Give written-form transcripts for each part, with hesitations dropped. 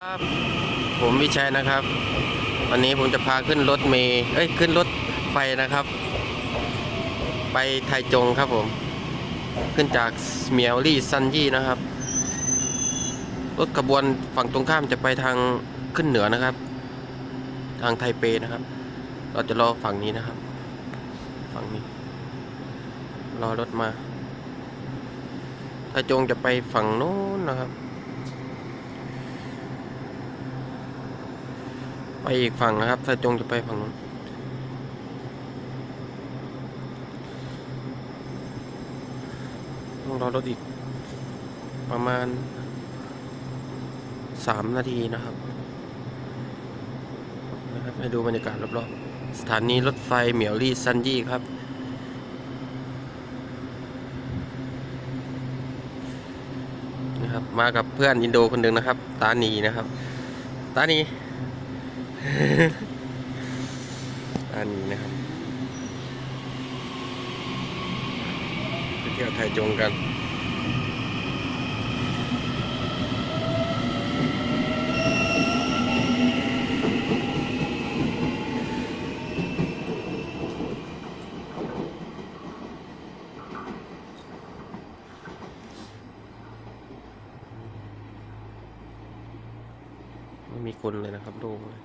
ครับผมวิชัยนะครับ วันนี้ผมจะพาขึ้นรถเมล์ขึ้นรถไฟนะครับ ไปไทจงครับผมขึ้นจากเมียวลี่ซันยี่นะครับรถขบวนฝั่งตรงข้ามจะไปทางขึ้นเหนือนะครับ ทางไทเปนะครับ เราจะรอฝั่งนี้นะครับ ฝั่งนี้รอรถมาไทจงจะไปฝั่งโน้นนะครับไปอีกฝั่งนะครับไทจงจะไปฝั่งนู้นต้องรอรถอีกประมาณ3 นาทีนะครับให้ดูบรรยากาศรอบๆสถานีรถไฟเหมียวลี่ซันยี่ครับนะครับมากับเพื่อนอินโดคนหนึ่งนะครับตานีนะครับตานี ตานีนะครับไปเที่ยวไทจงกันไม่มีคนเลยนะครับโล่งเลย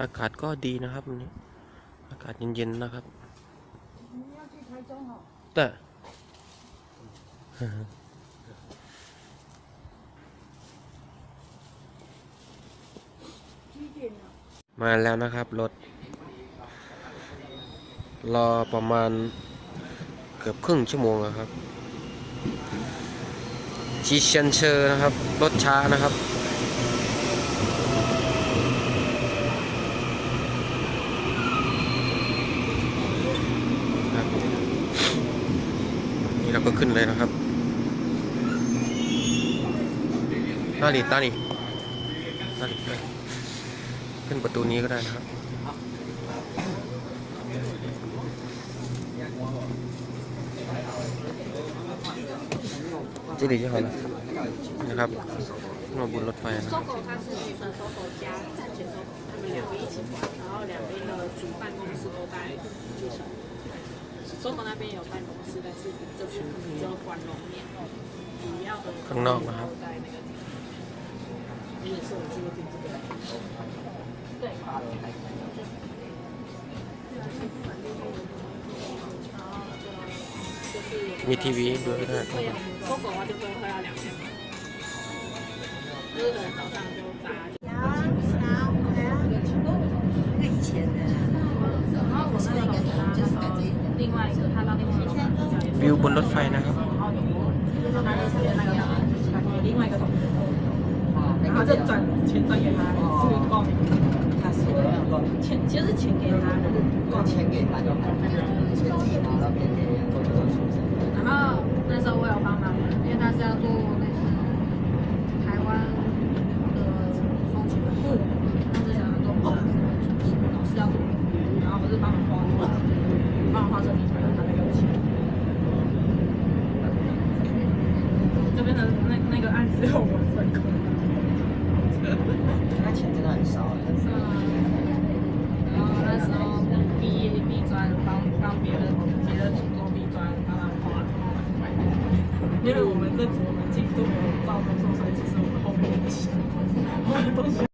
อากาศก็ดีนะครับวันนี้อากาศเย็นๆนะครับแต่มาแล้วนะครับรถรอประมาณเกือบครึ่งชั่วโมงครับชีเชนเชอร์นะครับรถช้านะครับนี่เราก็ขึ้นเลยนะครับตานีขึ้นประตูนี้ก็ได้นะครับ这里就好了นะครับมาบนรถไฟนะ搜狗它是女生搜狗加站前搜狗，他们2边一起玩，然后2边的主办公室都在介绍。搜狗那边有办公室，但是这边可能只有管龙面，主要的ข้างนอกนะครับ在那个地方。也是我这个订这个。对。มีทีวีด้วยนะ会有搜狗的话就会要2000块。日本早上就搭。那个以前的，然后我那个就是感觉另外一个他到另外一个วิวบนรถไฟนะครับ另外一个同学，然后就钱转给他，这个报名，他说钱其实是钱给他的，钱给他就好，钱自己拿到别人做这个出身。然后那时候我有帮忙，因为他是要做那个台湾的风景的布，他是想要做布，老师要做，然后不是帮忙画设计出来，他在给我钱。就变成那个案子有我分工，那钱真的很少哎。然后那时候B专帮别的组做B专，帮他画，因为我们这组我们进度没有照着做，所以其实我们后面也是，我的东西。